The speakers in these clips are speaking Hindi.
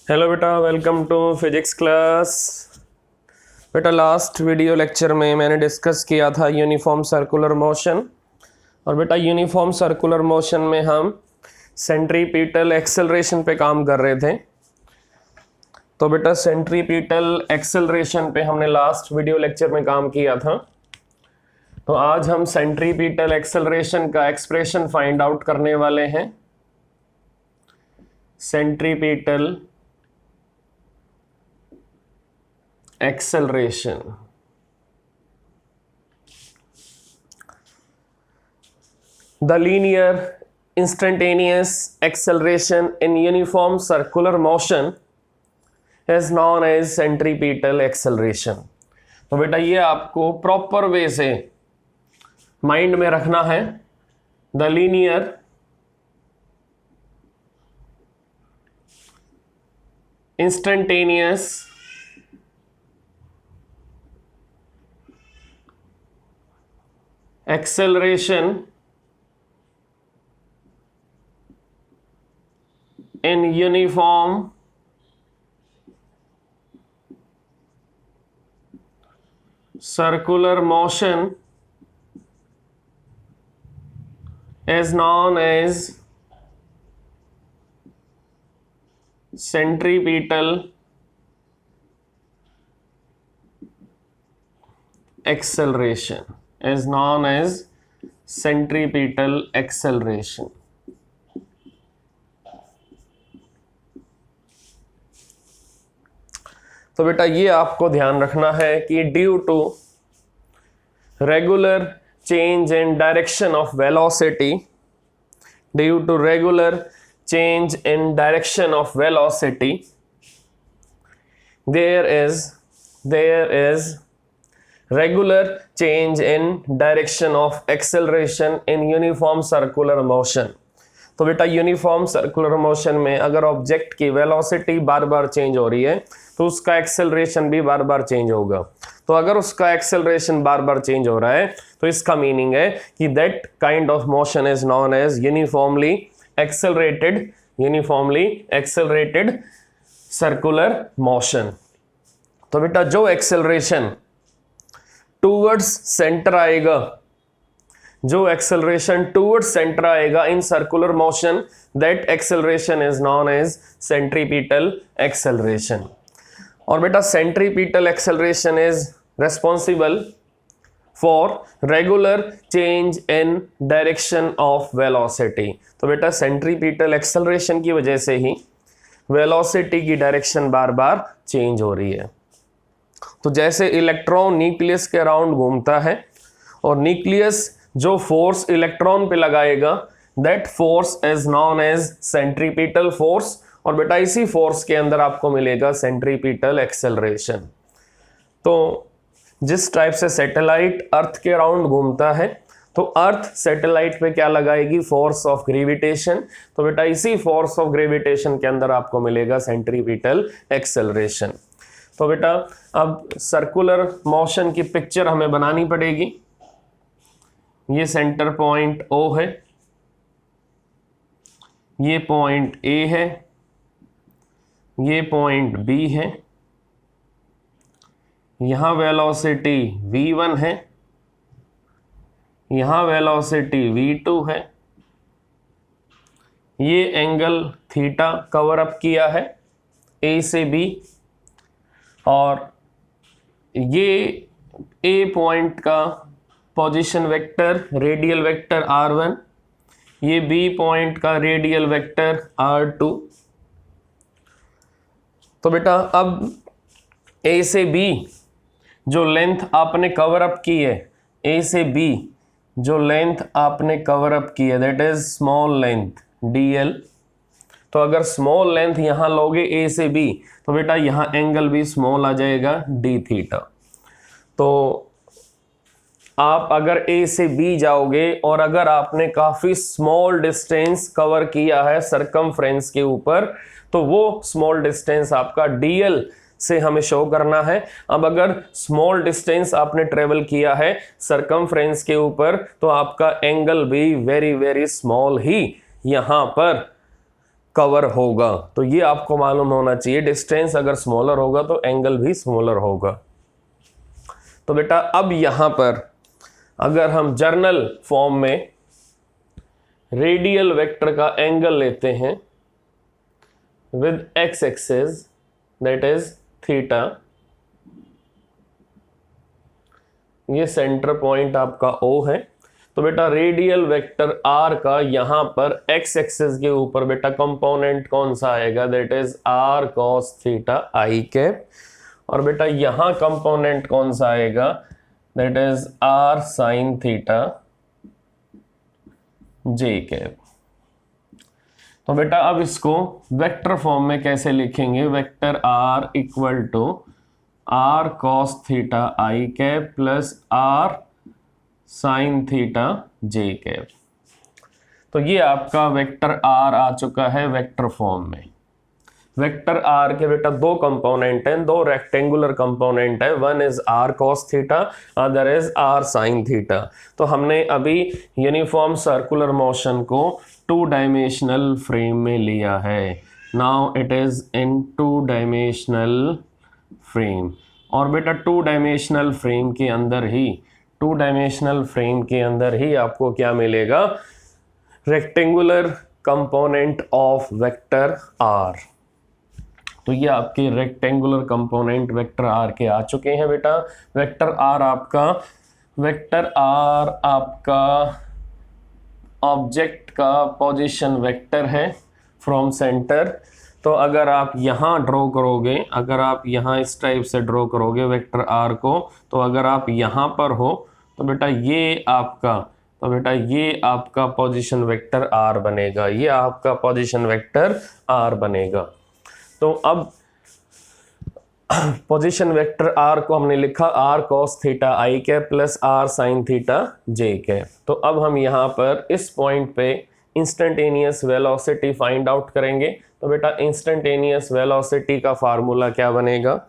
हेलो बेटा, वेलकम टू फिजिक्स क्लास। बेटा, लास्ट वीडियो लेक्चर में मैंने डिस्कस किया था यूनिफॉर्म सर्कुलर मोशन। और बेटा, यूनिफॉर्म सर्कुलर मोशन में हम सेंट्रीपिटल एक्सेलरेशन पे काम कर रहे थे। तो बेटा, सेंट्रीपिटल एक्सेलरेशन पे हमने लास्ट वीडियो लेक्चर में काम किया था। तो आज हम सेंट्रीपिटल एक्सेलरेशन का एक्सप्रेशन फाइंड आउट करने वाले हैं। Centripetal acceleration. The linear instantaneous acceleration in uniform circular motion is known as centripetal acceleration. तो बेटा, ये आपको प्रॉपर वे से माइंड में रखना है। The linear instantaneous acceleration in uniform circular motion is known as centripetal acceleration. Is known as centripetal acceleration. तो बेटा, ये आपको ध्यान रखना है कि due to regular change in direction of velocity, due to regular change in direction of velocity, there is regular change in direction of acceleration in uniform circular motion. तो बेटा, यूनिफॉर्म सर्कुलर मोशन में अगर ऑब्जेक्ट की वेलोसिटी बार बार चेंज हो रही है तो उसका एक्सेलरेशन भी बार बार चेंज होगा। तो अगर उसका एक्सेलरेशन बार बार चेंज हो रहा है तो इसका मीनिंग है कि that kind of motion is known as uniformly accelerated circular motion. तो बेटा, जो एक्सेलरेशन टूवर्ड्स सेंटर आएगा, जो एक्सेलरेशन टूवर्ड्स सेंटर आएगा in circular motion, that acceleration is known as centripetal acceleration. और बेटा, centripetal acceleration is responsible for regular change in direction of velocity. तो बेटा, सेंट्रीपिटल एक्सेलरेशन की वजह से ही वेलोसिटी की डायरेक्शन बार बार चेंज हो रही है। तो जैसे इलेक्ट्रॉन न्यूक्लियस के अराउंड घूमता है और न्यूक्लियस जो फोर्स इलेक्ट्रॉन पे लगाएगा, that force is known as centripetal force. और बेटा, इसी फोर्स के अंदर आपको मिलेगा सेंट्रीपिटल एक्सेलरेशन। तो जिस टाइप से सैटेलाइट अर्थ के अराउंड घूमता है तो अर्थ सैटेलाइट पे क्या लगाएगी? Force of gravitation. तो बेटा, इसी फोर्स ऑफ ग्रेविटेशन के अंदर आपको मिलेगा सेंट्रीपिटल एक्सेलरेशन। तो बेटा, अब सर्कुलर मोशन की पिक्चर हमें बनानी पड़ेगी। ये सेंटर पॉइंट O है, ये पॉइंट A है, ये पॉइंट B है, यहां वेलोसिटी v1 है, यहां वेलोसिटी v2 है, ये एंगल थीटा कवर अप किया है A से B, और ये A पॉइंट का position vector radial vector r1, ये B पॉइंट का रेडियल वेक्टर r2। तो बेटा, अब A से B जो लेंथ आपने कवर अप की है, A से B जो लेंथ आपने कवर अप की है, that is small length dl। तो अगर स्मॉल लेंथ यहां लोगे A से B तो बेटा, यहां एंगल भी स्मॉल आ जाएगा d थीटा। तो आप अगर A से B जाओगे और अगर आपने काफी स्मॉल डिस्टेंस कवर किया है सरकमफ्रेंस के ऊपर, तो वो स्मॉल डिस्टेंस आपका dl से हमें शो करना है। अब अगर स्मॉल डिस्टेंस आपने ट्रेवल किया है सरकमफ्रेंस के ऊपर तो आपका एंगल भी वेरी वेरी स्मॉल ही यहां पर कवर होगा। तो ये आपको मालूम होना चाहिए, डिस्टेंस अगर स्मॉलर होगा तो एंगल भी स्मॉलर होगा। तो बेटा अब यहां पर अगर हम जर्नल फॉर्म में रेडियल वेक्टर का एंगल लेते हैं with x axis that is theta, ये सेंटर पॉइंट आपका O है। तो बेटा रेडियल वेक्टर R का यहां पर x एक्सिस के ऊपर बेटा कंपोनेंट कौन सा आएगा, that is R cos theta I cap, और बेटा यहां कंपोनेंट कौन सा आएगा, that is R sin theta J cap. तो बेटा अब इसको वेक्टर फॉर्म में कैसे लिखेंगे, vector R equal to R cos theta I cap plus R sin theta J cap. तो ये आपका वेक्टर R आ चुका है वेक्टर फॉर्म में। वेक्टर R के बेटा दो कंपोनेंट हैं, दो रेक्टेंगुलर कंपोनेंट है, one is R cos theta, other is R sin theta. तो हमने अभी यूनिफॉर्म सर्कुलर मोशन को टू डायमेंशनल फ्रेम में लिया है। Now it is in two dimensional frame, और बेटा टू डायमेंशनल फ्रेम के अंदर ही आपको क्या मिलेगा, rectangular component of vector R। तो ये आपके रेक्टेंगुलर कंपोनेंट वेक्टर R के आ चुके हैं बेटा। वेक्टर R आपका ऑब्जेक्ट का पोजीशन वेक्टर है फ्रॉम सेंटर। तो अगर आप यहाँ ड्रॉ करोगे, अगर आप यहाँ इस टाइप से ड्रॉ करोगे वेक्टर R को, तो अगर आप यहाँ पर हो तो बेटा ये आपका पोजीशन वेक्टर R बनेगा, ये आपका पोजीशन वेक्टर R बनेगा। तो अब पोजीशन वेक्टर R को हमने लिखा R cos theta I cap plus R sin theta J cap. तो अब हम यहाँ पर इस पॉइंट पे इंस्टेंटेनियस वेलोसिटी फाइंड आउट करेंगे। तो बेटा इंस्टेंटेनियस वेलोसिटी का फार्मूला क्या बनेगा,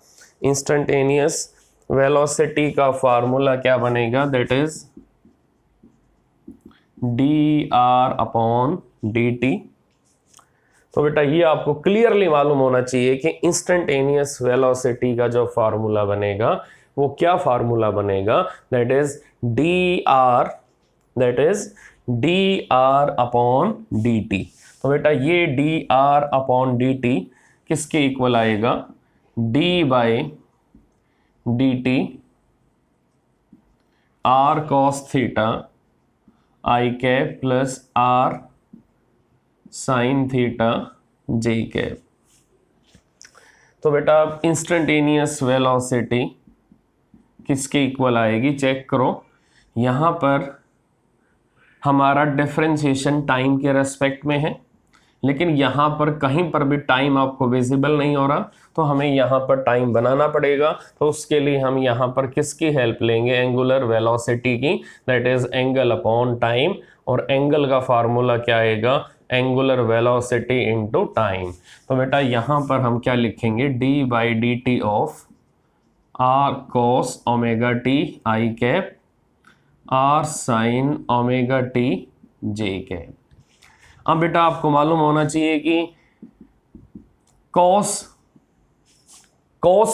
इंस्टेंटेनियस वेलोसिटी का फार्मूला क्या बनेगा, that is dr upon dt। तो बेटा ये आपको क्लियरली मालूम होना चाहिए कि इंस्टेंटेनियस वेलोसिटी का जो फार्मूला बनेगा वो क्या फार्मूला बनेगा, that is dr upon dt। तो बेटा ये dr अपॉन dt किसके इक्वल आएगा, d by dt R cos theta I cap plus R sin theta J cap. तो बेटा इंस्टेंटेनियस वेलोसिटी किसके इक्वल आएगी, चेक करो। यहाँ पर हमारा डिफरेंशिएशन टाइम के रेस्पेक्ट में है, लेकिन यहाँ पर कहीं पर भी टाइम आपको विजिबल नहीं हो रहा, तो हमें यहाँ पर टाइम बनाना पड़ेगा। तो उसके लिए हम यहाँ पर किसकी हेल्प लेंगे, एंगुलर वेलोसिटी की, that is angle upon time. और एंगल का फार्मूला क्या आएगा, एंगुलर वेलोसिटी इनटू टाइम। तो बेटा यहाँ पर हम क्या लिखेंगे, d by D T of R cos omega T I cap R sin omega T J cap. अब बेटा आपको मालूम होना चाहिए कि cos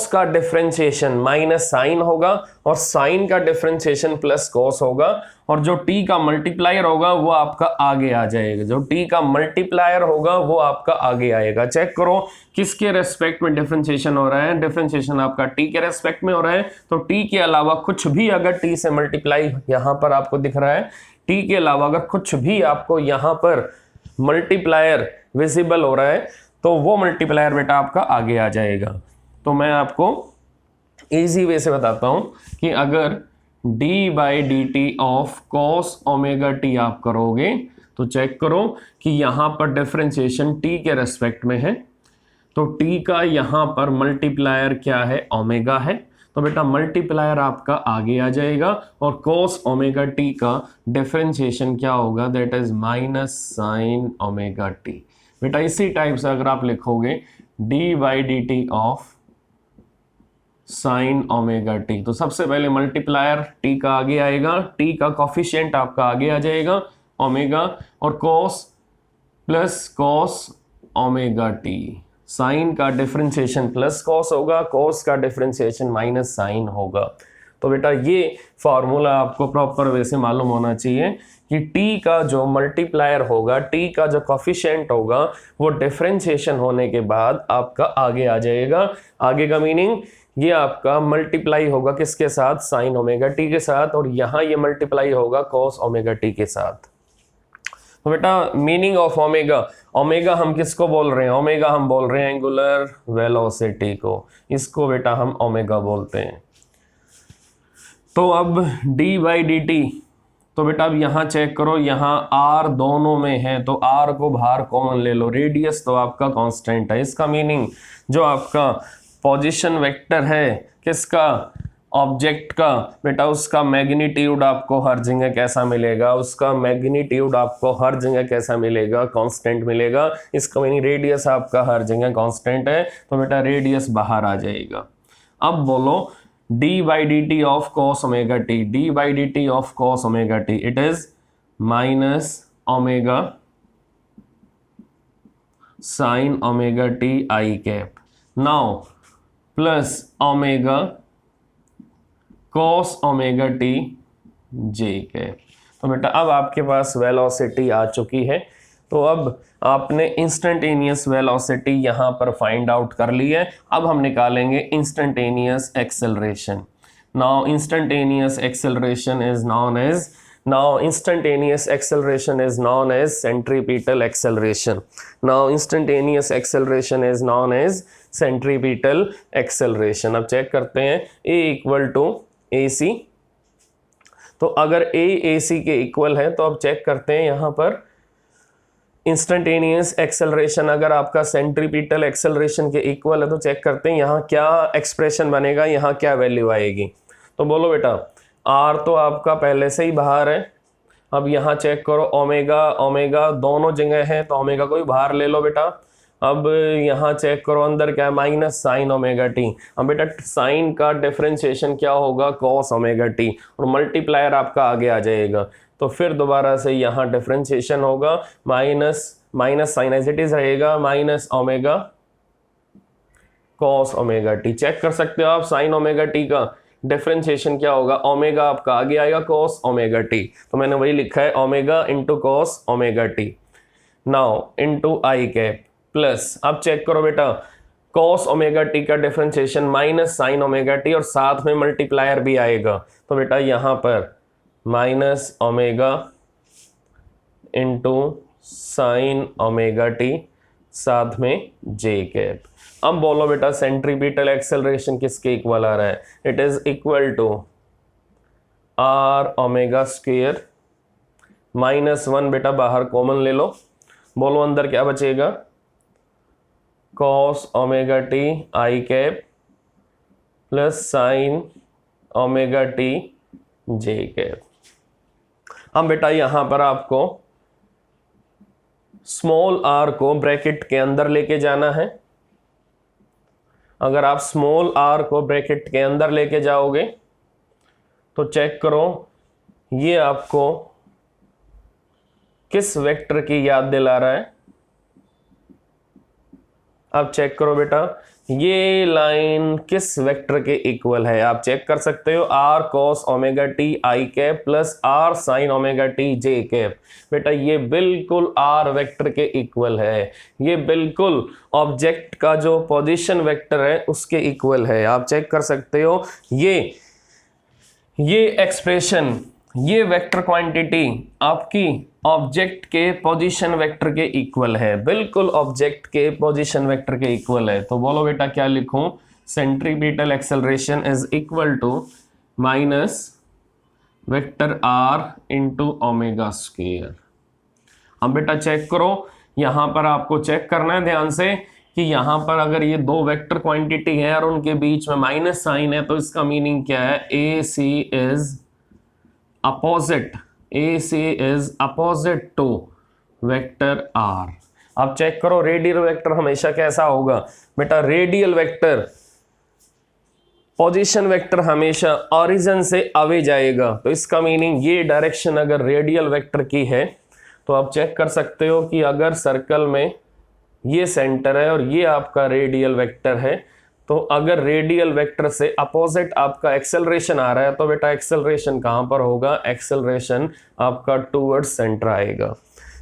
का डिफरेंशिएशन माइनस साइन होगा और साइन का डिफरेंशिएशन प्लस cos होगा, और जो t का मल्टीप्लायर होगा वो आपका आगे आ जाएगा, जो t का मल्टीप्लायर होगा वो आपका आगे आएगा। चेक करो किसके रेस्पेक्ट में डिफरेंशिएशन हो रहा है, डिफरेंशिएशन आपका t के रेस्पेक्ट में हो रहा है। तो t के अलावा कुछ भी अगर t से मल्टीप्लाई यहाँ पर आपको दिख रहा है, t के अलावा अगर कुछ भी आपको यहाँ पर मल्टीप्लायर विजिबल हो रहा है, तो वो मल्टीप्लायर बेटा आपका आगे आ जाएगा। तो मैं आपको इजी वे से बताता हूं कि अगर d by D T of cos omega T आप करोगे, तो चेक करो कि यहाँ पर डिफरेंशिएशन t के रेस्पेक्ट में है, तो t का यहाँ पर मल्टीप्लायर क्या है, ओमेगा है। तो बेटा मल्टीप्लायर आपका आगे आ जाएगा, और cos ओमेगा टी का डिफरेंशिएशन क्या होगा, that is minus sine omega T. बेटा इसी टाइप से अगर आप लिखोगे d by D T of sine omega T, तो सबसे पहले मल्टीप्लायर t का आगे आएगा, t का कॉफिशिएंट आपका आगे आ जाएगा ओमेगा, और cos plus cos omega T, sine का डिफरेंशिएशन प्लस कॉस होगा, कॉस का डिफरेंशिएशन माइनस साइन होगा। तो बेटा ये फॉर्मूला आपको प्रॉपर वे से मालूम होना चाहिए कि t का जो मल्टीप्लायर होगा, t का जो कॉफिशिएंट होगा, वो डिफरेंशिएशन होने के बाद आपका आगे आ जाएगा। आगे का मीनिंग ये आपका मल्टीप्लाई होगा किसके साथ, साइन ओमेगा टी के साथ, और यहाँ ये मल्टीप्लाई होगा कॉस ओमेगा टी के साथ। तो बेटा मीनिंग ऑफ ओमेगा, ओमेगा हम किसको बोल रहे हैं, ओमेगा हम बोल रहे हैं एंगुलर वेलोसिटी को, इसको बेटा हम ओमेगा बोलते हैं। तो अब d बाई डी टी, तो बेटा अब यहाँ चेक करो, यहाँ r दोनों में है तो r को बाहर कॉमन ले लो, रेडियस तो आपका कांस्टेंट है। इसका मीनिंग जो आपका पोजीशन वेक्टर है किसका, ऑब्जेक्ट का, बेटा उसका मैग्नीट्यूड आपको हर जगह कैसा मिलेगा, उसका मैग्नीट्यूड आपको हर जगह कैसा मिलेगा, कांस्टेंट मिलेगा। इसका मीनिंग रेडियस आपका हर जगह कांस्टेंट है, तो बेटा रेडियस बाहर आ जाएगा। अब बोलो d by D T of cos omega T, d by D T of cos omega T, it is minus omega sine omega T I cap, now plus omega cos omega T J cap. तो बेटा अब आपके पास वेलोसिटी आ चुकी है, तो अब आपने इंस्टेंटेनियस वेलोसिटी यहाँ पर फाइंड आउट कर ली है। अब हम निकालेंगे instantaneous acceleration. Now instantaneous acceleration is known as, now instantaneous acceleration is known as centripetal acceleration. Now instantaneous acceleration is known as centripetal acceleration. अब चेक करते हैं a इक्वल टू ए सी, तो अगर a ए सी के इक्वल है तो अब चेक करते हैं यहाँ पर इंस्टेंटेनियस एक्सेलरेशन अगर आपका सेंट्रीपिटल एक्सेलरेशन के इक्वल है तो चेक करते हैं यहाँ क्या एक्सप्रेशन बनेगा, यहाँ क्या वैल्यू आएगी। तो बोलो बेटा आर तो आपका पहले से ही बाहर है, अब यहाँ चेक करो ओमेगा, ओमेगा दोनों जगह है तो ओमेगा को भी बाहर ले लो बेटा। अब यहाँ चेक करो अंदर क्या है, माइनस साइन ओमेगा टी। अब बेटा साइन का डिफरेंशिएशन क्या होगा, कॉस ओमेगा टी, और मल्टीप्लायर आपका आगे आ जाएगा। तो फिर दोबारा से यहाँ डिफरेंशिएशन होगा, minus sine as it is रहेगा, minus omega cos omega T. Check कर सकते हो आप साइन ओमेगा टी का डिफरेंशिएशन क्या होगा, ओमेगा आपका आगे आएगा कॉस ओमेगा टी, तो मैंने वही लिखा है omega into cos omega T, now into I cap plus. अब चेक करो बेटा कॉस ओमेगा टी का differentiation minus sine omega T और साथ में मल्टीप्लायर भी आएगा, तो बेटा यहाँ पर minus omega into sine omega T साथ में जे कैप। अब बोलो बेटा सेंट्रीपिटल एक्सेलरेशन किसके इक्वल आ रहा है, it is equal to R omega square minus one, बेटा बाहर कॉमन ले लो, बोलो अंदर क्या बचेगा, cos omega T I cap plus sine omega T J cap. अब बेटा यहां पर आपको स्मॉल आर को ब्रैकेट के अंदर लेके जाना है। अगर आप स्मॉल आर को ब्रैकेट के अंदर लेके जाओगे तो चेक करो ये आपको किस वेक्टर की याद दिला रहा है। अब चेक करो बेटा ये लाइन किस वेक्टर के इक्वल है, आप चेक कर सकते हो, R cos omega T I cap plus R sine omega T J cap. बेटा ये बिल्कुल आर वेक्टर के इक्वल है, ये बिल्कुल ऑब्जेक्ट का जो पोजीशन वेक्टर है उसके इक्वल है। आप चेक कर सकते हो ये एक्सप्रेशन, ये वेक्टर क्वांटिटी आपकी ऑब्जेक्ट के पोजीशन वेक्टर के इक्वल है, बिल्कुल ऑब्जेक्ट के पोजीशन वेक्टर के इक्वल है। तो बोलो बेटा क्या लिखूं, centripetal acceleration is equal to minus vector R into omega square. अब बेटा चेक करो यहां पर आपको चेक करना है ध्यान से कि यहां पर अगर ये दो वेक्टर क्वांटिटी है और उनके बीच में माइनस साइन है तो इसका मीनिंग क्या है, A C is opposite, AC is opposite to vector R। अब चेक करो रेडियल वेक्टर हमेशा कैसा होगा, बेटा रेडियल वेक्टर पोजीशन वेक्टर हमेशा ओरिजिन से अवे जाएगा, तो इसका मीनिंग ये डायरेक्शन अगर रेडियल वेक्टर की है तो आप चेक कर सकते हो कि अगर सर्कल में ये सेंटर है और ये आपका रेडियल वेक्टर है। तो अगर रेडियल वेक्टर से अपोजिट आपका एक्सेलरेशन आ रहा है तो बेटा एक्सेलरेशन कहाँ पर होगा, एक्सेलरेशन आपका टूवर्ड्स सेंटर आएगा।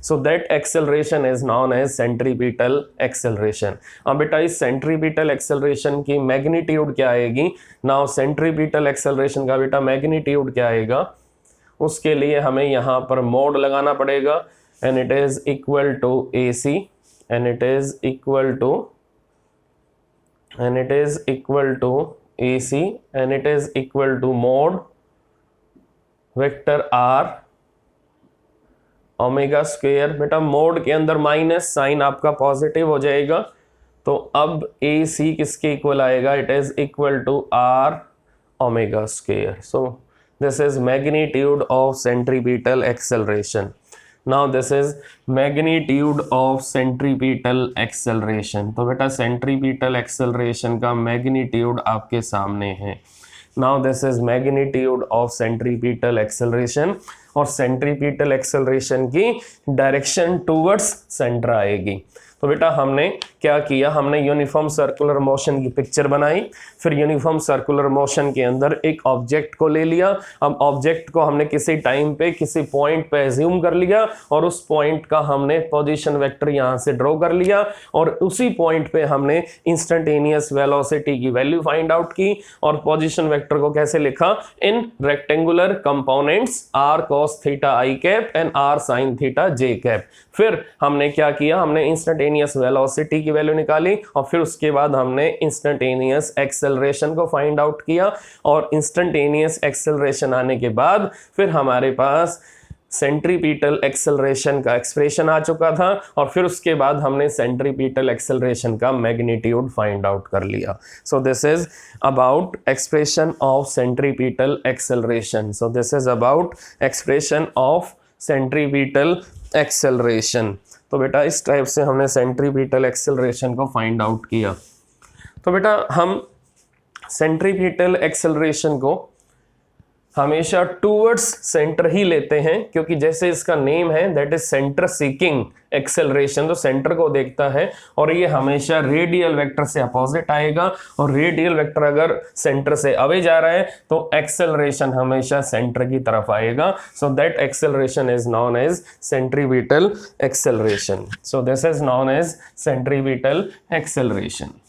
So that acceleration is known as centripetal acceleration. अब बेटा इस सेंट्रीपिटल एक्सेलरेशन की मैग्नीट्यूड क्या आएगी, नाउ सेंट्रीपिटल एक्सेलरेशन का बेटा मैग्नीट्यूड क्या आएगा, उसके लिए हमें यहाँ पर मोड लगाना पड़ेगा, and it is equal to AC, and it is equal to AC, and it is equal to mod vector R omega square. बेटा मोड के अंदर माइनस साइन आपका पॉजिटिव हो जाएगा, तो अब AC किसके इक्वल आएगा, it is equal to R omega square. So this is magnitude of centripetal acceleration. Now this is magnitude of centripetal acceleration. तो बेटा सेंट्रीपिटल एक्सेलरेशन का मैग्नीट्यूड आपके सामने है। Now this is magnitude of centripetal acceleration, और सेंट्रीपिटल एक्सेलरेशन की डायरेक्शन टूवर्ड्स सेंटर आएगी। तो बेटा हमने क्या किया, हमने यूनिफॉर्म सर्कुलर मोशन की पिक्चर बनाई, फिर यूनिफॉर्म सर्कुलर मोशन के अंदर एक ऑब्जेक्ट को ले लिया। अब ऑब्जेक्ट को हमने किसी टाइम पे किसी पॉइंट पे एज्यूम कर लिया, और उस पॉइंट का हमने पोजीशन वेक्टर यहाँ से ड्रॉ कर लिया, और उसी पॉइंट पे हमने इंस्टेंटेनियस वेलोसिटी की वैल्यू फाइंड आउट की, और पोजीशन वेक्टर को कैसे लिखा, इन rectangular components r cos theta i cap and r sin theta j cap. फिर हमने क्या किया, हमने इंस्टेंटेनियस वेलोसिटी की वैल्यू निकाली, और फिर उसके बाद हमने इंस्टेंटेनियस एक्सेलरेशन को फाइंड आउट किया, और इंस्टेंटेनियस एक्सेलरेशन आने के बाद फिर हमारे पास सेंट्रीपिटल एक्सेलरेशन का एक्सप्रेशन आ चुका था, और फिर उसके बाद हमने सेंट्रीपिटल एक्सेलरेशन का मैग्नीट्यूड फाइंड आउट कर लिया। सो this is about expression of centripetal acceleration. So this is about expression of centripetal acceleration. तो बेटा इस टाइप से हमने सेंट्रीपिटल एक्सेलरेशन को फाइंड आउट किया। तो बेटा हम सेंट्रीपिटल एक्सेलरेशन को हमेशा टूवर्ड्स सेंटर ही लेते हैं, क्योंकि जैसे इसका नेम है that is centre seeking acceleration, तो सेंटर को देखता है, और ये हमेशा रेडियल वेक्टर से अपोजिट आएगा, और रेडियल वेक्टर अगर सेंटर से अवे जा रहा है तो एक्सेलरेशन हमेशा सेंटर की तरफ आएगा। So that acceleration is known as centripetal acceleration. So this is known as centripetal acceleration.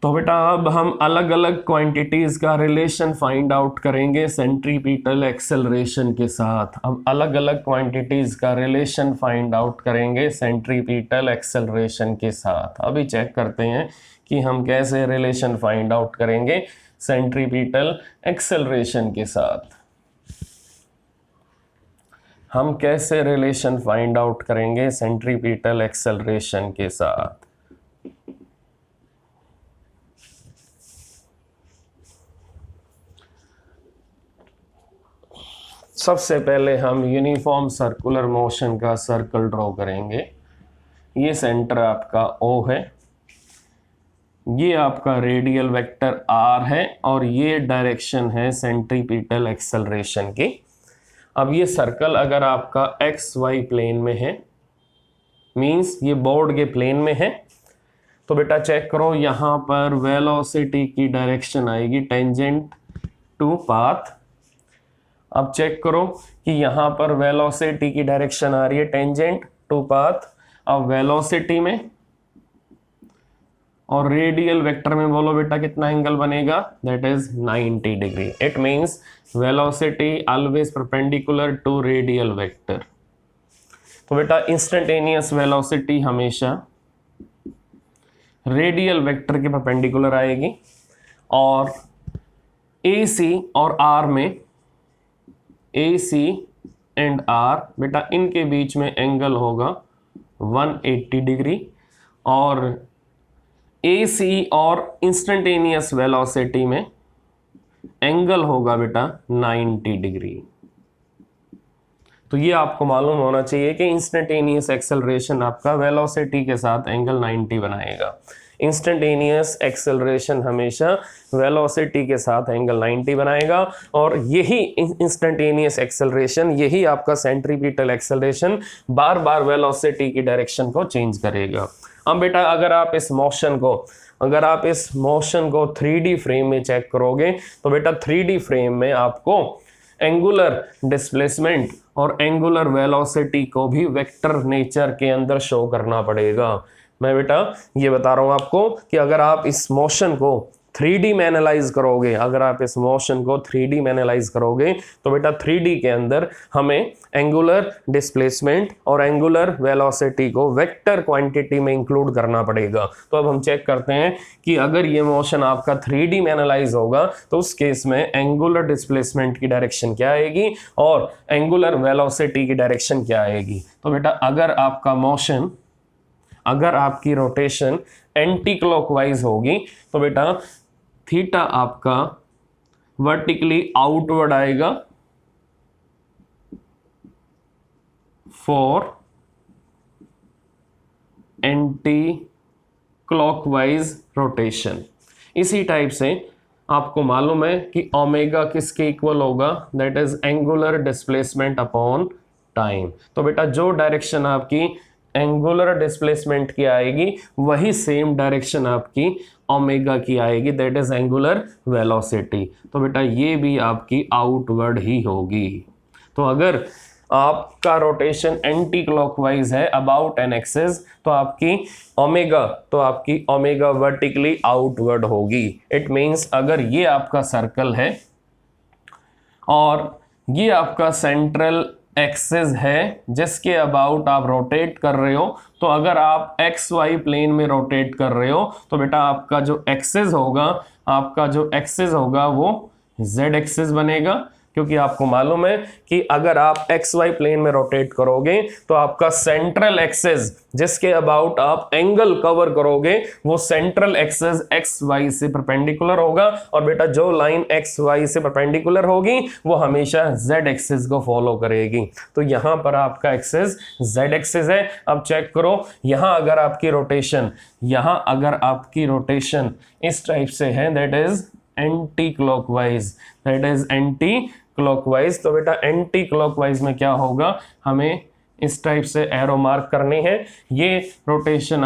तो बेटा अब हम अलग अलग क्वांटिटीज का रिलेशन फाइंड आउट करेंगे सेंट्रीपिटल एक्सेलरेशन के साथ। अब अलग अलग क्वांटिटीज का रिलेशन फाइंड आउट करेंगे सेंट्रीपिटल एक्सेलरेशन के साथ। अभी चेक करते हैं कि हम कैसे रिलेशन फाइंड आउट करेंगे सेंट्रीपिटल एक्सेलरेशन के साथ। हम कैसे रिलेशन फाइंड आउट करेंगे सेंट्रीपिटल एक्सेलरेशन के साथ। सबसे पहले हम यूनिफॉर्म सर्कुलर मोशन का सर्कल ड्रॉ करेंगे। ये सेंटर आपका O है, ये आपका रेडियल वेक्टर R है, और ये डायरेक्शन है सेंट्रीपिटल एक्सेलरेशन की। अब ये सर्कल अगर आपका XY प्लेन में है, मींस ये बोर्ड के प्लेन में है, तो बेटा चेक करो यहाँ पर वेलोसिटी की डायरेक्शन आएगी टेंजेंट टू पाथ। अब चेक करो कि यहाँ पर वेलोसिटी की डायरेक्शन आ रही है टेंजेंट टू पाथ। अब वेलोसिटी में और रेडियल वेक्टर में बोलो बेटा कितना एंगल बनेगा, that is 90 degree. It means velocity always perpendicular to radial vector. तो बेटा इंस्टेंटेनियस वेलोसिटी हमेशा रेडियल वेक्टर के परपेंडिकुलर आएगी, और AC और R में, AC एंड R बेटा इनके बीच में एंगल होगा 180 डिग्री, और AC और इंस्टेंटेनियस वेलोसिटी में एंगल होगा बेटा 90 डिग्री। तो ये आपको मालूम होना चाहिए कि इंस्टेंटेनियस एक्सेलरेशन आपका वेलोसिटी के साथ एंगल 90 बनाएगा। इंस्टेंटेनियस एक्सेलरेशन हमेशा वेलोसिटी के साथ एंगल 90 बनाएगा, और यही इंस्टेंटेनियस एक्सेलरेशन, यही आपका सेंट्रीपिटल एक्सेलरेशन बार बार वेलोसिटी की डायरेक्शन को चेंज करेगा। अब बेटा अगर आप इस मोशन को 3D फ्रेम में चेक करोगे तो बेटा 3D फ्रेम में आपको एंगुलर डिस्प्लेसमेंट और एंगुलर वेलोसिटी को भी वेक्टर नेचर के अंदर शो करना पड़ेगा। मैं बेटा ये बता रहा हूं आपको कि अगर आप इस मोशन को 3D में एनालाइज करोगे, तो बेटा 3D के अंदर हमें एंगुलर डिस्प्लेसमेंट और एंगुलर वेलोसिटी को वेक्टर क्वांटिटी में इंक्लूड करना पड़ेगा। तो अब हम चेक करते हैं कि अगर ये मोशन आपका 3D में एनालाइज होगा तो उस केस में एंगुलर डिस्प्लेसमेंट की डायरेक्शन क्या आएगी और एंगुलर वेलोसिटी की डायरेक्शन क्या आएगी। तो बेटा अगर आपकी रोटेशन एंटी क्लॉकवाइज होगी तो बेटा थीटा आपका वर्टिकली आउटवर्ड आएगा फॉर एंटी क्लॉकवाइज रोटेशन। इसी टाइप से आपको मालूम है कि ओमेगा किसके इक्वल होगा, that is angular displacement upon time. तो बेटा जो डायरेक्शन आपकी एंगुलर डिस्प्लेसमेंट की आएगी वही सेम डायरेक्शन आपकी ओमेगा की आएगी, दैट इज एंगुलर वेलोसिटी। तो बेटा ये भी आपकी आउटवर्ड ही होगी। तो अगर आपका रोटेशन एंटी क्लॉकवाइज है अबाउट एन एक्सिस तो आपकी ओमेगा वर्टिकली आउटवर्ड होगी। इट मींस अगर ये आपका सर्कल है और ये आपका सेंट्रल एक्सिस है जिसके अबाउट आप रोटेट कर रहे हो, तो अगर आप एक्स वाई प्लेन में रोटेट कर रहे हो तो बेटा आपका जो एक्सिस होगा वो जेड एक्सिस बनेगा, क्योंकि आपको मालूम है कि अगर आप एक्स वाई प्लेन में रोटेट करोगे तो आपका सेंट्रल एक्सिस जिसके अबाउट आप एंगल कवर करोगे वो सेंट्रल एक्सिस एक्स वाई से परपेंडिकुलर होगा, और बेटा जो लाइन एक्स वाई से परपेंडिकुलर होगी वो हमेशा जेड एक्सिस को फॉलो करेगी। तो यहां पर आपका एक्सिस जेड एक्सिस है। अब चेक करो, यहां अगर आपकी रोटेशन इस टाइप से है, दैट इज एंटी क्लॉकवाइज, तो बेटा एंटी क्लॉकवाइज में क्या होगा, हमें इस टाइप से एरो मार्क करनी है। ये रोटेशन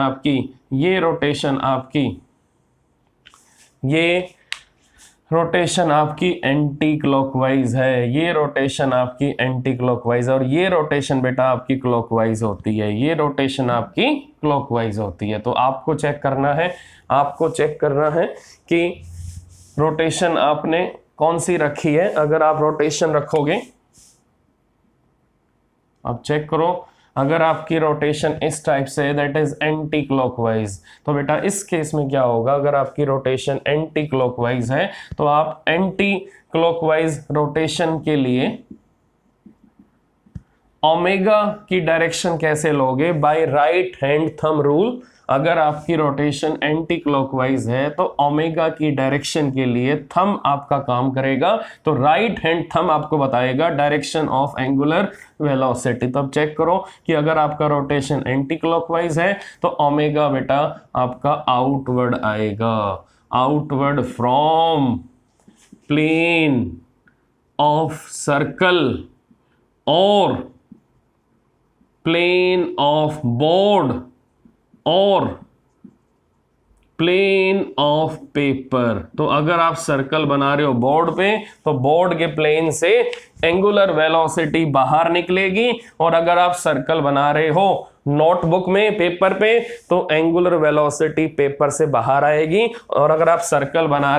आपकी एंटी क्लॉकवाइज है, ये रोटेशन आपकी एंटी क्लॉकवाइज, और ये रोटेशन बेटा आपकी क्लॉकवाइज होती है, तो आपको चेक करना है कि रोटेशन आपने कौन सी रखी है। अगर आप रोटेशन रखोगे, अब चेक करो, अगर आपकी रोटेशन इस type say that is anti clockwise, तो बेटा इस केस में क्या होगा, अगर आपकी रोटेशन एंटी क्लॉकवाइज है तो आप एंटी क्लॉकवाइज रोटेशन के लिए ओमेगा की डायरेक्शन कैसे लोगे, by right hand thumb rule. अगर आपकी रोटेशन एंटी क्लॉकवाइज है तो ओमेगा की डायरेक्शन के लिए थंब आपका काम करेगा, तो राइट हैंड थंब आपको बताएगा डायरेक्शन ऑफ एंगुलर वेलोसिटी। तब चेक करो कि अगर आपका रोटेशन एंटी क्लॉकवाइज है तो ओमेगा बेटा आपका आउटवर्ड आएगा, outward from plane of circle और प्लेन ऑफ बोर्ड और प्लेन ऑफ पेपर। तो अगर आप सर्कल बना रहे हो बोर्ड पे तो बोर्ड के प्लेन से एंगुलर वेलोसिटी बाहर निकलेगी, और अगर आप सर्कल बना रहे हो नोटबुक में पेपर पे तो एंगुलर वेलोसिटी पेपर से बाहर आएगी। और अगर आप सर्कल बना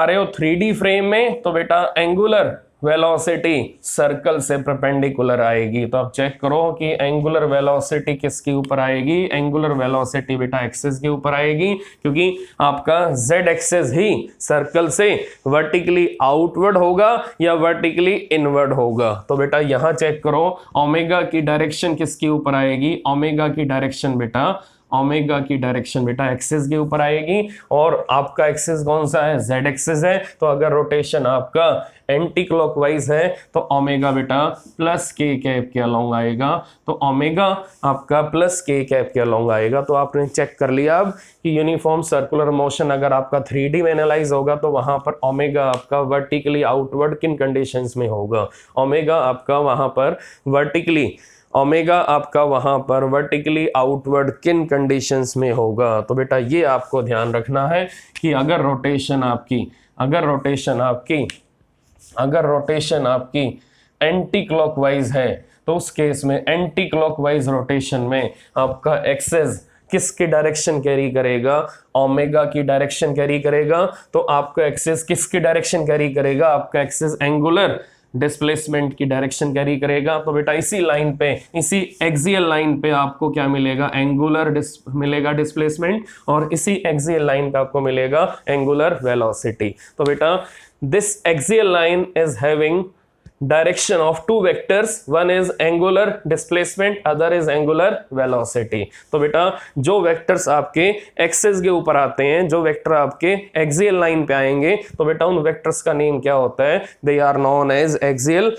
रहे हो 3D फ्रेम में तो बेटा एंगुलर वेलोसिटी सर्कल से परपेंडिकुलर आएगी। तो आप चेक करो कि एंगुलर वेलोसिटी किसके ऊपर आएगी, एंगुलर वेलोसिटी बेटा एक्सिस के ऊपर आएगी, क्योंकि आपका z एक्सिस ही सर्कल से वर्टिकली आउटवर्ड होगा या वर्टिकली इनवर्ड होगा। तो बेटा यहां चेक करो ओमेगा की डायरेक्शन किसके ऊपर आएगी, ओमेगा की डायरेक्शन बेटा ओमेगा की डायरेक्शन बेटा एक्सिस के ऊपर आएगी, और आपका एक्सिस कौन सा है, जेड एक्सिस है। तो अगर रोटेशन आपका एंटी क्लॉकवाइज है तो ओमेगा बेटा प्लस के कैप के अलोंग आएगा, तो ओमेगा आपका प्लस के कैप के अलोंग आएगा। तो आपने चेक कर लिया अब कि यूनिफॉर्म सर्कुलर मोशन अगर आपका 3D में एनालाइज होगा तो वहां पर ओमेगा आपका वर्टिकली आउटवर्ड किन कंडीशंस में होगा, ओमेगा आपका वहां पर वर्टिकली आउटवर्ड किन कंडीशंस में होगा। तो बेटा ये आपको ध्यान रखना है कि अगर रोटेशन आपकी एंटी क्लॉकवाइज है तो उस केस में एंटी क्लॉकवाइज रोटेशन में आपका एक्सिस किसकी डायरेक्शन कैरी करेगा, ओमेगा की डायरेक्शन कैरी करेगा। तो आपका एक्सिस किसकी डायरेक्शन कैरी करेगा, आपका एक्सिस एंगुलर डिस्प्लेसमेंट की डायरेक्शन कैरी करेगा। तो बेटा इसी लाइन पे, इसी एक्सियल लाइन पे आपको क्या मिलेगा, मिलेगा डिस्प्लेसमेंट, और इसी एक्सियल लाइन पे आपको मिलेगा एंगुलर वेलोसिटी। तो बेटा this axial line is having direction of two vectors, one is angular displacement, other is angular velocity। तो बेटा जो वेक्टर्स आपके एक्सिस के ऊपर आते हैं, जो वेक्टर आपके एक्सियल लाइन पे आएंगे, तो बेटा उन वेक्टर्स का नेम क्या होता है, they are known as axial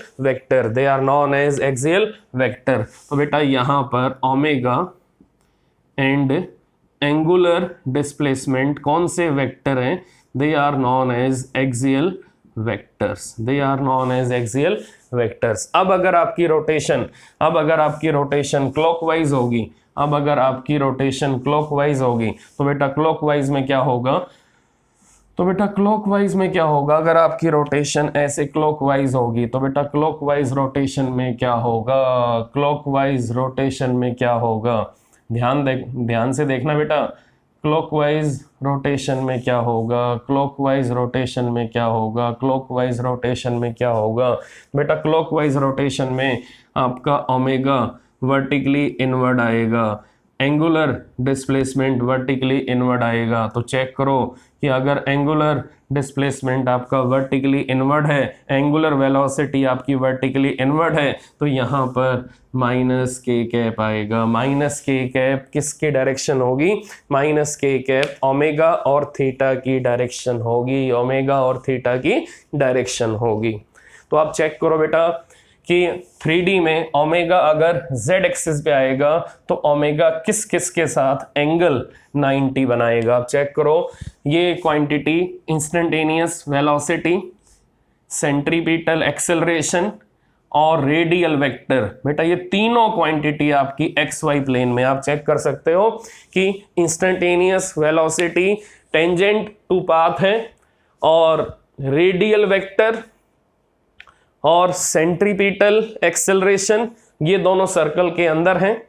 vector. तो बेटा यहां पर ओमेगा एंड एंगुलर डिस्प्लेसमेंट कौन से वेक्टर हैं, they are known as axial vectors. अब अगर आपकी रोटेशन क्लॉकवाइज होगी, तो बेटा क्लॉकवाइज में क्या होगा, अगर आपकी रोटेशन ऐसे क्लॉकवाइज होगी तो बेटा क्लॉकवाइज रोटेशन में क्या होगा, ध्यान से देखना बेटा, क्लॉकवाइज रोटेशन में क्या होगा, बेटा क्लॉकवाइज रोटेशन में आपका ओमेगा वर्टिकली इनवर्ड आएगा, एंगुलर डिस्प्लेसमेंट वर्टिकली इनवर्ड आएगा। तो चेक करो कि अगर एंगुलर डिस्प्लेसमेंट आपका वर्टिकली इनवर्ड है, एंगुलर वेलोसिटी आपकी वर्टिकली इनवर्ड है, तो यहाँ पर माइनस के कैप आएगा। माइनस के कैप किसकी डायरेक्शन होगी, माइनस के कैप ओमेगा और थीटा की डायरेक्शन होगी। तो आप चेक करो बेटा कि 3D में ओमेगा अगर z एक्सिस पे आएगा तो ओमेगा किस किस के साथ एंगल 90 बनाएगा। आप चेक करो, ये quantity instantaneous velocity, centripetal acceleration और रेडियल वेक्टर, बेटा ये तीनों क्वांटिटी आपकी XY प्लेन में आप चेक कर सकते हो कि instantaneous velocity tangent to path है, और रेडियल वेक्टर और सेंट्रीपिटल एक्सेलरेशन ये दोनों सर्कल के अंदर हैं।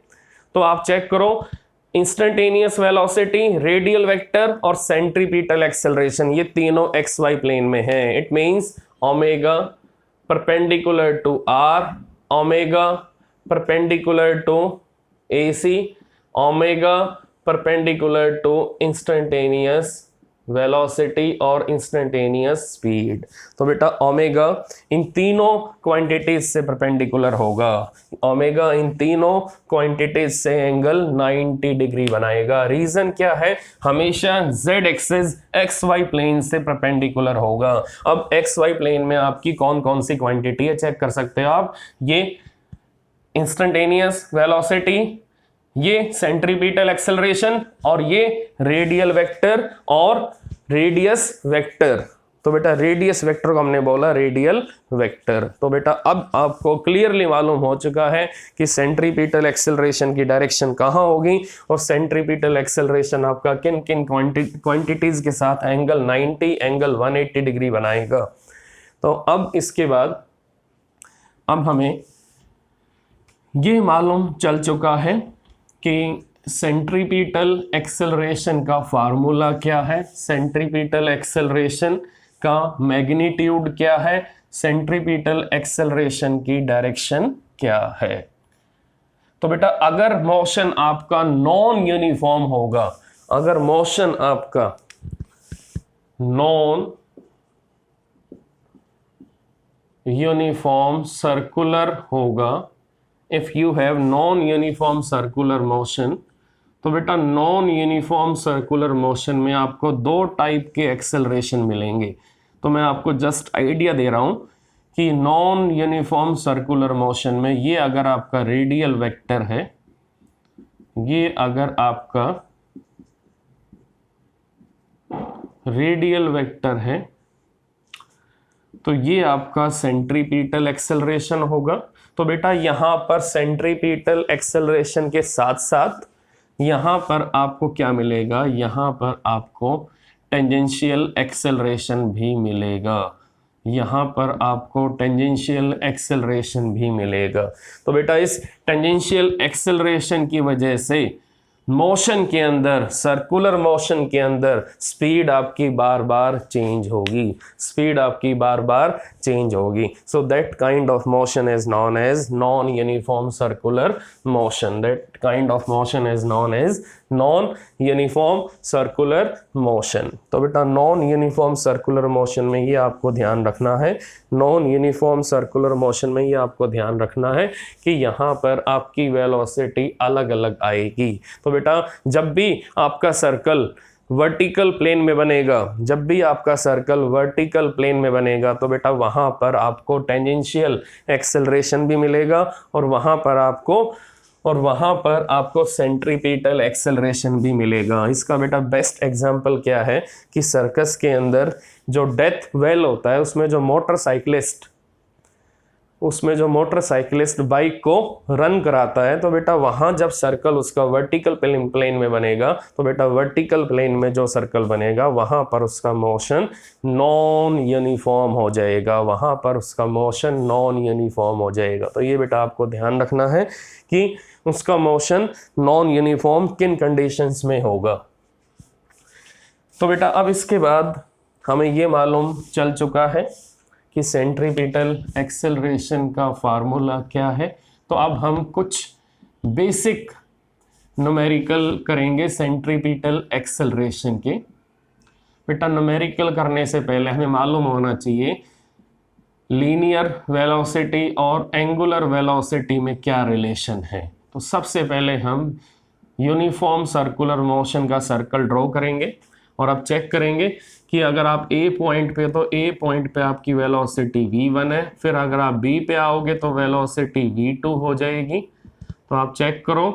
तो आप चेक करो, इंस्टेंटेनियस वेलोसिटी, रेडियल वेक्टर और सेंट्रीपिटल एक्सेलरेशन ये तीनों XY प्लेन में है। It means omega perpendicular to R, omega perpendicular to AC, omega perpendicular to instantaneous velocity और इंस्टेंटेनियस स्पीड। तो बेटा ओमेगा इन तीनों क्वांटिटीज से परपेंडिकुलर होगा, ओमेगा इन तीनों क्वांटिटीज से एंगल 90 डिग्री बनाएगा। रीजन क्या है, हमेशा z एक्सिस XY प्लेन से परपेंडिकुलर होगा। अब XY प्लेन में आपकी कौन कौन सी क्वांटिटी है चेक कर सकते हो आप, ये इंस्टेंटेनियस वेलोसिटी, ये सेंट्रीपिटल एक्सेलरेशन और ये रेडियल वेक्टर और रेडियस वेक्टर। तो बेटा रेडियस वेक्टर को हमने बोला रेडियल वेक्टर। तो बेटा अब आपको क्लियरली मालूम हो चुका है कि सेंट्रीपिटल एक्सेलरेशन की डायरेक्शन कहाँ होगी और सेंट्रीपिटल एक्सेलरेशन आपका किन किन क्वांटिटीज के साथ एंगल 90 एंगल 180 डिग्री बनाएगा। तो अब इसके बाद अब हमें ये मालूम चल चुका है कि सेंट्रीपिटल एक्सेलरेशन का फार्मूला क्या है, सेंट्रीपिटल एक्सेलरेशन का मैग्नीट्यूड क्या है, सेंट्रीपिटल एक्सेलरेशन की डायरेक्शन क्या है। तो बेटा अगर मोशन आपका नॉन यूनिफॉर्म होगा, अगर मोशन आपका नॉन यूनिफॉर्म सर्कुलर होगा, if you have non-uniform circular motion, तो बेटा नॉन यूनिफॉर्म सर्कुलर मोशन में आपको दो टाइप के एक्सेलरेशन मिलेंगे। तो मैं आपको जस्ट आइडिया दे रहा हूं कि नॉन यूनिफॉर्म सर्कुलर मोशन में ये अगर आपका रेडियल वेक्टर है, ये अगर आपका रेडियल वेक्टर है तो ये आपका सेंट्रीपिटल एक्सेलरेशन होगा। तो बेटा यहां पर सेंट्रीपिटल एक्सेलरेशन के साथ साथ यहां पर आपको क्या मिलेगा, यहां पर आपको टेंजेंशियल एक्सेलरेशन भी मिलेगा, यहां पर आपको टेंजेंशियल एक्सेलरेशन भी मिलेगा। तो बेटा इस टेंजेंशियल एक्सेलरेशन की वजह से मोशन के अंदर, सर्कुलर मोशन के अंदर स्पीड आपकी बार बार चेंज होगी, स्पीड आपकी बार बार चेंज होगी। So that kind of motion is known as non uniform circular motion, that kind of motion is known as non uniform circular motion. तो बेटा नॉन यूनिफॉर्म सर्कुलर मोशन में ये आपको ध्यान रखना है, नॉन यूनिफॉर्म सर्कुलर मोशन में ये आपको ध्यान रखना है कि यहाँ पर आपकी वेलोसिटी अलग अलग आएगी। तो बेटा जब भी आपका सर्कल वर्टिकल प्लेन में बनेगा, जब भी आपका सर्कल वर्टिकल प्लेन में बनेगा तो बेटा वहाँ पर आपको टेंजेंशियल एक्सेलरेशन भी मिलेगा और वहाँ पर आपको सेंट्रीपिटल एक्सेलरेशन भी मिलेगा। इसका बेटा बेस्ट एग्जांपल क्या है कि सर्कस के अंदर जो डेथ वेल होता है उसमें जो मोटरसाइकिलिस्ट बाइक को रन कराता है, तो बेटा वहां जब सर्कल उसका वर्टिकल प्लेन में बनेगा तो बेटा वर्टिकल प्लेन में जो सर्कल बनेगा वहां पर उसका मोशन नॉन यूनिफॉर्म हो जाएगा, वहां पर उसका मोशन नॉन यूनिफॉर्म हो जाएगा। तो ये बेटा आपको ध्यान रखना है कि उसका मोशन नॉन यूनिफॉर्म किन कंडीशंस में होगा। तो बेटा अब इसके बाद हमें ये मालूम चल चुका है कि सेंट्रीपिटल एक्सेलरेशन का फार्मूला क्या है। तो अब हम कुछ बेसिक न्यूमेरिकल करेंगे सेंट्रीपिटल एक्सेलरेशन के। बेटा न्यूमेरिकल करने से पहले हमें मालूम होना चाहिए लीनियर वेलोसिटी और एंगुलर वेलोसिटी में क्या रिलेशन है। तो सबसे पहले हम यूनिफॉर्म सर्कुलर मोशन का सर्कल ड्रॉ करेंगे और अब चेक करेंगे कि अगर आप ए पॉइंट पे, तो ए पॉइंट पे आपकी वेलोसिटी v1 है, फिर अगर आप बी पे आओगे तो वेलोसिटी v2 हो जाएगी। तो आप चेक करो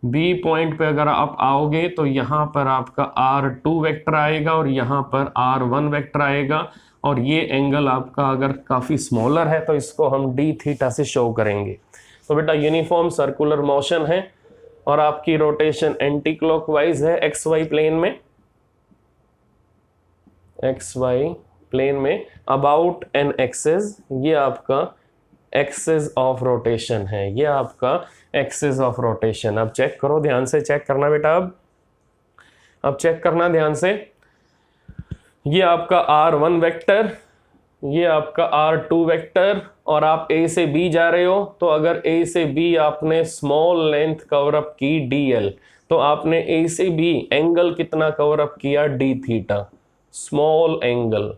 बी पॉइंट पे अगर आप आओगे तो यहाँ पर आपका r2 वेक्टर आएगा और यहाँ पर r1 वेक्टर आएगा और ये एंगल आपका अगर काफ़ी स्मॉलर है तो इसको हम d थीटा से शो करेंगे। तो बेटा यूनिफॉर्म सर्कुलर मोशन है और आपकी रोटेशन एंटी क्लॉकवाइज है xy प्लेन में, xy प्लेन में अबाउट एन एक्सिस, ये आपका एक्सिस ऑफ रोटेशन है, ये आपका एक्सिस ऑफ रोटेशन। अब चेक करो, ध्यान से चेक करना बेटा, अब चेक करना ध्यान से। ये आपका r1 वेक्टर, ये आपका r2 वेक्टर और आप a से b जा रहे हो। तो अगर a से b आपने स्मॉल लेंथ कवर अप की dl, तो आपने a से b एंगल कितना कवर अप किया, d थीटा, स्मॉल एंगल,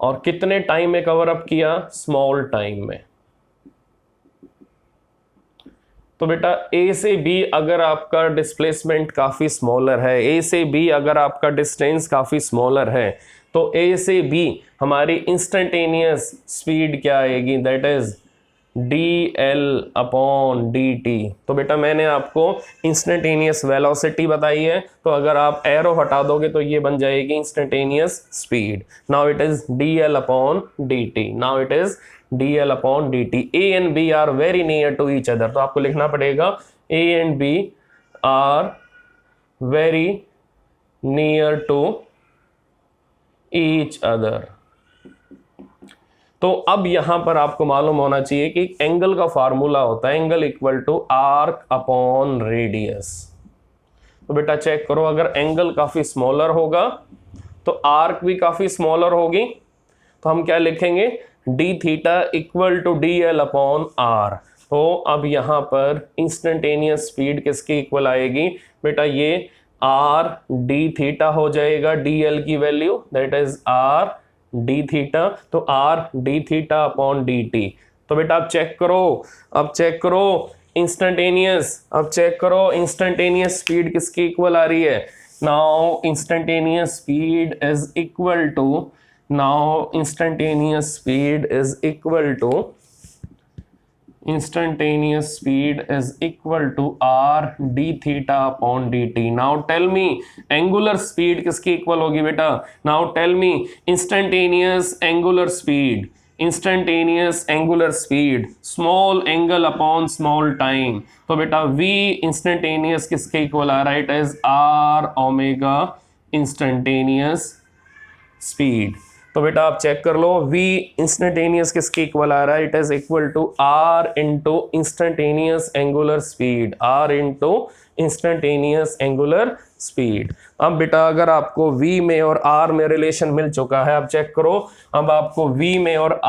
और कितने टाइम में कवर अप किया, स्मॉल टाइम में। तो बेटा A से B अगर आपका डिस्प्लेसमेंट काफ़ी स्मॉलर है, A से B अगर आपका डिस्टेंस काफ़ी स्मॉलर है, तो A से B हमारी इंस्टेंटेनियस स्पीड क्या आएगी, दैट इज dl/dt। तो बेटा मैंने आपको इंस्टेंटेनियस वेलोसिटी बताई है, तो अगर आप एरो हटा दोगे तो ये बन जाएगी instantaneous speed. Now it is dl/dt, now it is dl/dt। A and B are very near to each other, तो आपको लिखना पड़ेगा A and B are very near to each other. तो अब यहां पर आपको मालूम होना चाहिए कि एंगल का फार्मूला होता है angle equal to arc upon radius. तो बेटा चेक करो, अगर एंगल काफी स्मॉलर होगा तो आर्क भी काफी स्मॉलर होगी, तो हम क्या लिखेंगे, D theta equal to dl/r। तो अब यहां पर इंस्टेंटेनियस स्पीड किसके इक्वल आएगी बेटा, ये r d थीटा हो जाएगा, dl की value that is r d theta, तो r d theta upon dt। तो बेटा आप चेक करो, अब चेक करो इंस्टेंटेनियस, अब चेक करो इंस्टेंटेनियस स्पीड किसकी इक्वल आ रही है। Now instantaneous speed is equal to, now instantaneous speed is equal to, instantaneous speed is equal to r d theta upon dt. now tell me angular speed किसकी इक्वल होगी बेटा। now tell me instantaneous angular speed, instantaneous angular speed small angle upon small time, तो बेटा v instantaneous किसके इक्वल आ रहा है, it is r omega instantaneous speed। तो बेटा आप चेक कर लो v इंस्टेंटेनियस किसके इक्वल आ रहा है, it is equal to r into instantaneous angular speed, r into instantaneous angular speed. अब बेटा अगर आपको v में और r में रिलेशन मिल चुका है, आप चेक करो, अब आपको v में और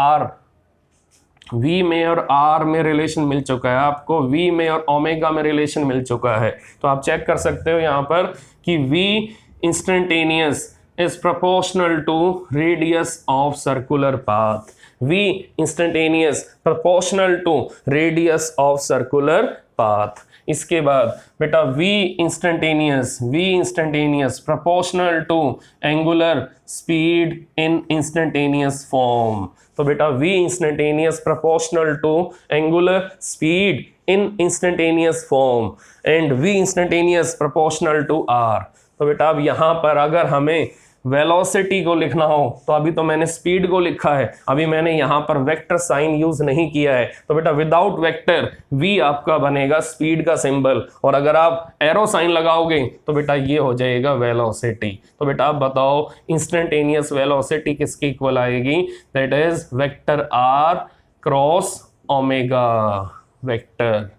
r में रिलेशन मिल चुका है, आपको v में और ओमेगा में रिलेशन मिल चुका है, तो आप चेक कर सकते हो यहाँ पर कि v instantaneous is proportional to radius of circular path, v instantaneous proportional to radius of circular path। इसके बाद बेटा v instantaneous proportional to angular speed in instantaneous form, तो बेटा v instantaneous proportional to angular speed in instantaneous form and v instantaneous proportional to r। तो बेटा अब यहाँ पर अगर हमें वेलोसिटी को लिखना हो, तो अभी तो मैंने स्पीड को लिखा है, अभी मैंने यहाँ पर वेक्टर साइन यूज नहीं किया है, तो बेटा विदाउट वेक्टर v आपका बनेगा स्पीड का सिंबल, और अगर आप एरो साइन लगाओगे तो बेटा ये हो जाएगा वेलोसिटी। तो बेटा आप बताओ इंस्टेंटेनियस वेलोसिटी किसकी इक्वल आएगी, that is vector r cross omega vector.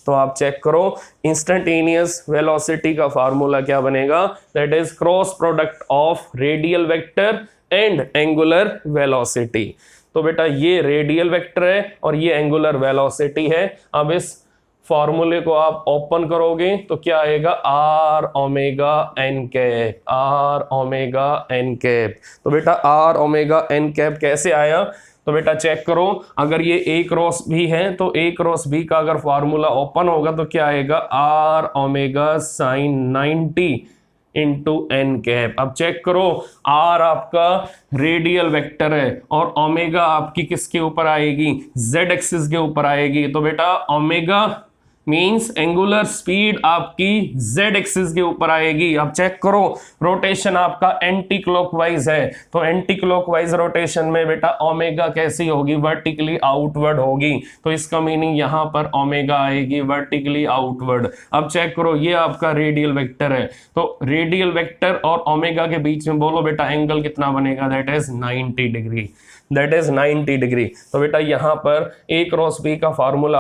तो आप चेक करो इंस्टेंटेनियस वेलोसिटी का फार्मूला क्या बनेगा, that is cross product of radial vector and angular velocity. तो बेटा ये रेडियल वेक्टर है और ये एंगुलर वेलोसिटी है। अब इस फॉर्मूले को आप ओपन करोगे तो क्या आएगा, R omega N cap, R omega N cap. तो बेटा आर ओमेगा एन कैप कैसे आया, तो बेटा चेक करो, अगर ये ए क्रॉस बी है तो ए क्रॉस बी का अगर फॉर्मूला ओपन होगा तो क्या आएगा, R omega sine 90 into N cap. अब चेक करो, आर आपका रेडियल वेक्टर है और ओमेगा आपकी किसके ऊपर आएगी, जेड एक्सिस के ऊपर आएगी। तो बेटा ओमेगा मीन्स एंगुलर स्पीड आपकी z एक्सिस के ऊपर आएगी। अब चेक करो, रोटेशन आपका एंटी क्लॉकवाइज है, तो एंटी क्लॉकवाइज रोटेशन में बेटा ओमेगा कैसी होगी, वर्टिकली आउटवर्ड होगी, तो इसका मीनिंग यहाँ पर ओमेगा आएगी वर्टिकली आउटवर्ड। अब चेक करो, ये आपका रेडियल वेक्टर है, तो रेडियल वेक्टर और ओमेगा के बीच में बोलो बेटा एंगल कितना बनेगा, that is 90 degree, that is 90 degree. तो बेटा यहाँ पर ए क्रॉस बी का फॉर्मूला